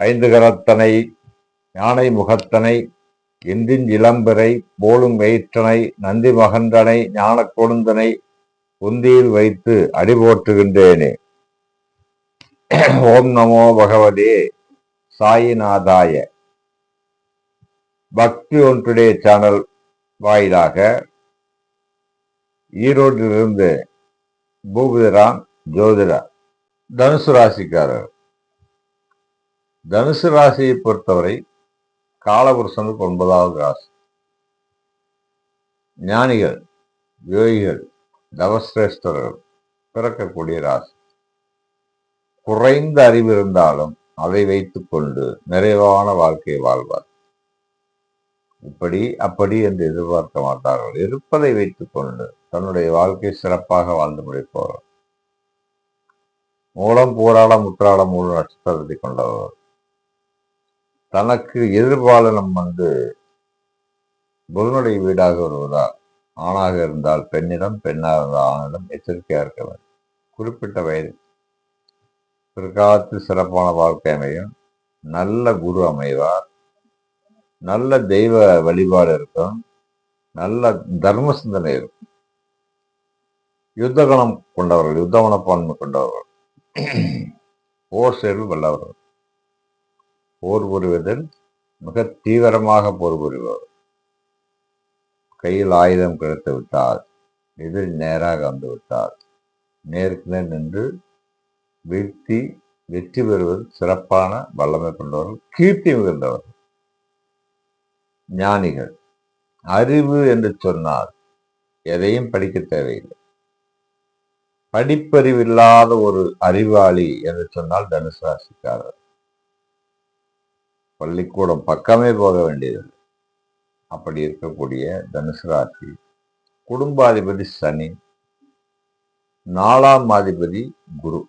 ஐந்து கரத்தனை யானை முகத்தனை இன்றின் இளம்பிறை போலும் வயிற்றனை நந்தி மகன்றனை ஞான கொழுந்தனை உந்தியில் வைத்து அடிபோற்றுகின்றேனே. ஓம் நமோ பகவதே சாயிநாதாய. பக்தி ஒன் டுடே சேனல் வாயிலாக ஈரோட்டிலிருந்து பூபதிராம் ஜோதிடர். தனுசு ராசிக்காரர். தனுசு ராசியை பொறுத்தவரை காலபுருஷனுக்கு 9வது ராசி. ஞானிகள், யோகிகள், தவசிரேஷ்டர்கள் பிறக்கக்கூடிய ராசி. குறைந்த அறிவு இருந்தாலும் அதை வைத்துக் கொண்டு நிறைவான வாழ்க்கையை வாழ்வார். இப்படி அப்படி என்று எதிர்பார்க்க மாட்டார்கள். இருப்பதை வைத்துக் கொண்டு தன்னுடைய வாழ்க்கை சிறப்பாக வாழ்ந்து முடிப்பவர். மூலம் பூராடம் உற்றாடம் மூல நட்சத்திரத்தை கொண்டவர். தனக்கு எதிர்பாலனம் புதனுடைய வீடாக வருவதால் ஆணாக இருந்தால் பெண்ணிடம், பெண்ணாக இருந்தால் ஆணிடம் எச்சரிக்கையாக இருக்க வேண்டும். குறிப்பிட்ட வயது பிற்காலத்தில் சிறப்பான வாழ்க்கை அமையும். நல்ல குரு அமைவார். நல்ல தெய்வ வழிபாடு இருக்கும். நல்ல தர்ம சிந்தனை இருக்கும். யுத்த குணம் கொண்டவர்கள், யுத்த மனப்பான்மை கொண்டவர்கள், போர் செயலில் வல்லவர்கள், போர் புரிவதில் மிக தீவிரமாக போர் புரிவார். கையில் ஆயுதம் கிடைத்து விட்டால், எதிர் நேராக வந்து விட்டால் நேருக்கு நேர் நின்று வீழ்த்தி வெற்றி பெறுவது சிறப்பான வல்லமை கொண்டவர்கள், கீர்த்தி மிகுந்தவர்கள். ஞானிகள். அறிவு என்று சொன்னால் எதையும் படிக்க தேவையில்லை. படிப்பறிவில்லாத ஒரு அறிவாளி என்று சொன்னால் தனுசு ராசிக்காரர். பள்ளிக்கூடம் பக்கமே போக வேண்டியதில்லை. அப்படி இருக்கக்கூடிய தனுசு ராசி. குடும்பாதிபதி சனி, 4ஆம் அதிபதி குரு.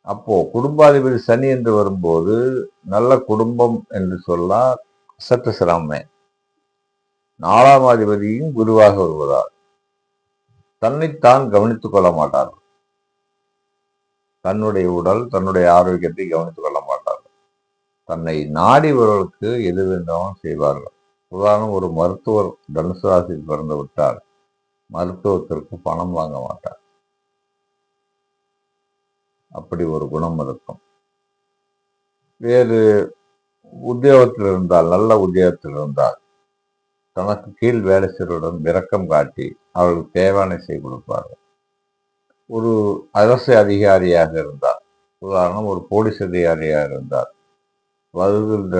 அப்போ குடும்பாதிபதி சனி என்று வரும்போது நல்ல குடும்பம் என்று சொல்ல சற்று சிரமமே. 4ஆம் அதிபதியும் குருவாக வருவதால் தன்னைத்தான் கவனித்துக் கொள்ள மாட்டார்கள். தன்னுடைய உடல், தன்னுடைய ஆரோக்கியத்தை கவனித்துக் கொள்ள மாட்டார்கள். தன்னை நாடிவர்களுக்கு எது வேண்டாலும் செய்வார்கள். உதாரணம், ஒரு மருத்துவர் தனுசு ராசியில் பிறந்து விட்டால் மருத்துவத்திற்கு பணம் வாங்க மாட்டார். அப்படி ஒரு குணம் இருக்கும். வேறு உத்தியோகத்தில் இருந்தால், நல்ல உத்தியோகத்தில் இருந்தால் தனக்கு கீழ் வேலை செய்வதுடன் இரக்கம் காட்டி அவர்களுக்கு தேவையான செய்து கொடுப்பார்கள். ஒரு அரசு அதிகாரியாக இருந்தால், உதாரணம் ஒரு போலீஸ் அதிகாரியாக இருந்தால் வருகின்ற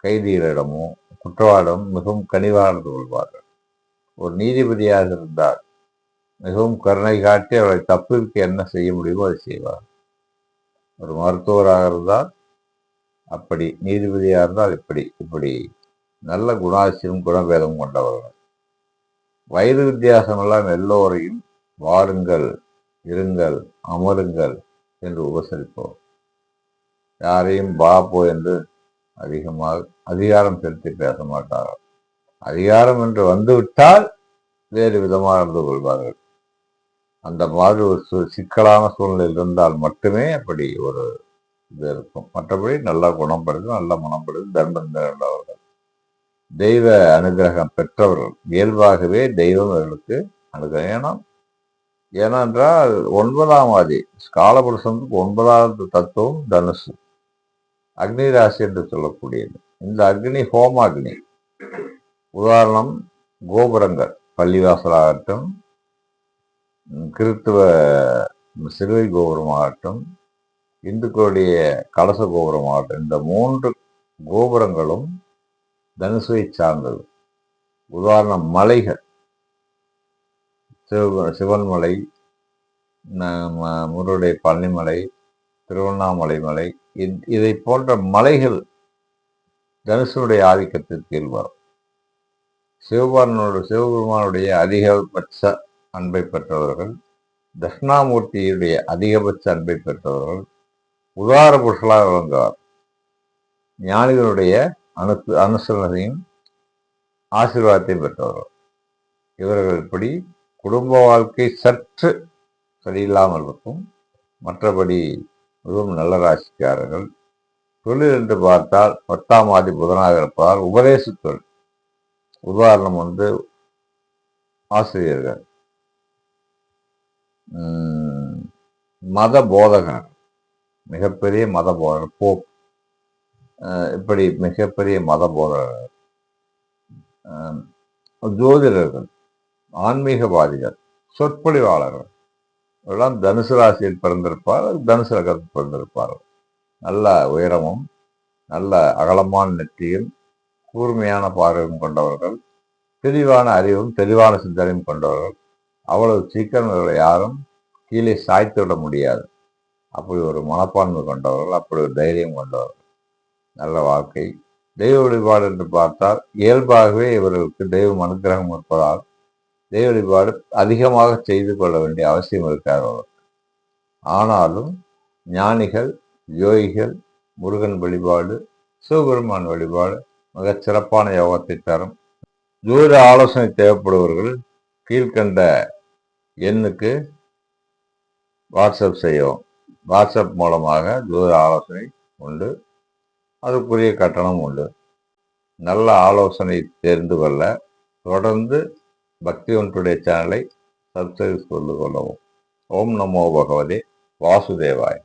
கைதிகளிடமோ குற்றவாளிடம் மிகவும் கனிவாக நடந்து கொள்வார்கள். ஒரு நீதிபதியாக இருந்தால் மிகவும் கருணை காட்டி அவரை தப்பிற்கு என்ன செய்ய முடியுமோ அதை செய்வார். ஒரு மருத்துவராக இருந்தால் அப்படி, நீதிபதியாக இருந்தால் இப்படி நல்ல குணாசியம் குணபேதம் கொண்டவர்கள். வயது வித்தியாசம் எல்லாம் எல்லோரையும் வாருங்கள், இருங்கள், அமருங்கள் என்று உபசரிப்போம். யாரையும் பாப்போ என்று அதிகமாக அதிகாரம் செலுத்தி பேச மாட்டார்கள். அதிகாரம் என்று வந்துவிட்டால் வேறு விதமாக நடந்து கொள்வார்கள். அந்த மாதிரி ஒரு சிக்கலான சூழ்நிலையில் இருந்தால் மட்டுமே அப்படி ஒரு இது இருக்கும். மற்றபடி நல்லா குணப்படுது, நல்ல மனப்படுது, தர்மந்தவர்கள், தெய்வ அனுகிரகம் பெற்றவர்கள். இயல்பாகவே தெய்வம் அவர்களுக்கு அனுகிரகம். ஏனென்றால் 9ஆம் ஆதி காலபுருஷனுக்கு 9வது தத்துவம் தனுசு, அக்னி ராசி என்று சொல்லக்கூடியது. இந்த அக்னி ஹோமாக்னி. உதாரணம், கோபுரங்கள், பள்ளிவாசலாகட்டும், கிறித்துவ சிலுவை கோபுரமாகட்டும், இந்துக்களுடைய கலச கோபுரமாகட்டும், இந்த 3 கோபுரங்களும் தனுசுவை சார்ந்தது. உதாரணம், மலைகள், சிவன்மலை, முருடைய பழனிமலை, திருவண்ணாமலை மலை, இதை போன்ற மலைகள் தனுசனுடைய ஆதிக்கத்திற்கு கீழ் வரும். சிவபெருமானுடைய அதிகபட்ச அன்பை பெற்றவர்கள், தட்சிணாமூர்த்தியுடைய அதிகபட்ச அன்பை பெற்றவர்கள், உதார புருஷலாக விளங்குவார். ஞானிகளுடைய அனுசரணையும் ஆசீர்வாதத்தையும் பெற்றவர்கள். இவர்கள் இப்படி குடும்ப வாழ்க்கை சற்று சரியில்லாமல் இருக்கும். மற்றபடி மிகவும் நல்ல ராசிக்காரர்கள். தொழில் என்று பார்த்தால் 10ஆம் ஆதி புதனாக இருப்பதால் உபதேச தொழில். உதாரணம் ஆசிரியர்கள், மத போதகர், மிகப்பெரிய மத போதகர், போப், இப்படி மிகப்பெரிய மத போதகர், ஜோதிடர்கள், ஆன்மீகவாதிகள், சொற்பொழிவாளர்கள் எல்லாம் தனுசு ராசியில் பிறந்திருப்பார்கள், தனுசு லக்னத்தில் பிறந்திருப்பார்கள். நல்ல உயரமும் நல்ல அகலமான நெற்றியும் கூர்மையான பார்வையும் கொண்டவர்கள், தெளிவான அறிவும் தெளிவான சிந்தனையும் கொண்டவர்கள். அவ்வளவு சீக்கிரம் இவர்களை யாரும் கீழே சாய்த்து விட முடியாது. அப்படி ஒரு மனப்பான்மை கொண்டவர்கள், அப்படி ஒரு தைரியம் கொண்டவர்கள். நல்ல வாழ்க்கை. தெய்வ வழிபாடு என்று பார்த்தால் இயல்பாகவே இவர்களுக்கு தெய்வம் அனுகிரகம் இருப்பதால் தெய்வ வழிபாடு அதிகமாக செய்து கொள்ள வேண்டிய அவசியம் இருக்காது. ஆனாலும் ஞானிகள், யோகிகள், முருகன் வழிபாடு, சிவபெருமான் வழிபாடு மிகச் சிறப்பான யோகத்தை தரும். ஜோதிட ஆலோசனை தேவைப்படுபவர்கள் கீழ்கண்ட எண்ணுக்கு வாட்ஸ்அப் செய்யவும். வாட்ஸ்அப் மூலமாக ஜோதிட ஆலோசனை உண்டு, அதுக்குரிய கட்டணம் உண்டு. நல்ல ஆலோசனை தெரிந்து கொள்ள தொடர்ந்து பக்தி ஒன்றுடைய சேனலை சப்ஸ்கிரைப் செய்து கொள்ளவும். ஓம் நமோ பகவதே வாசுதேவாய்.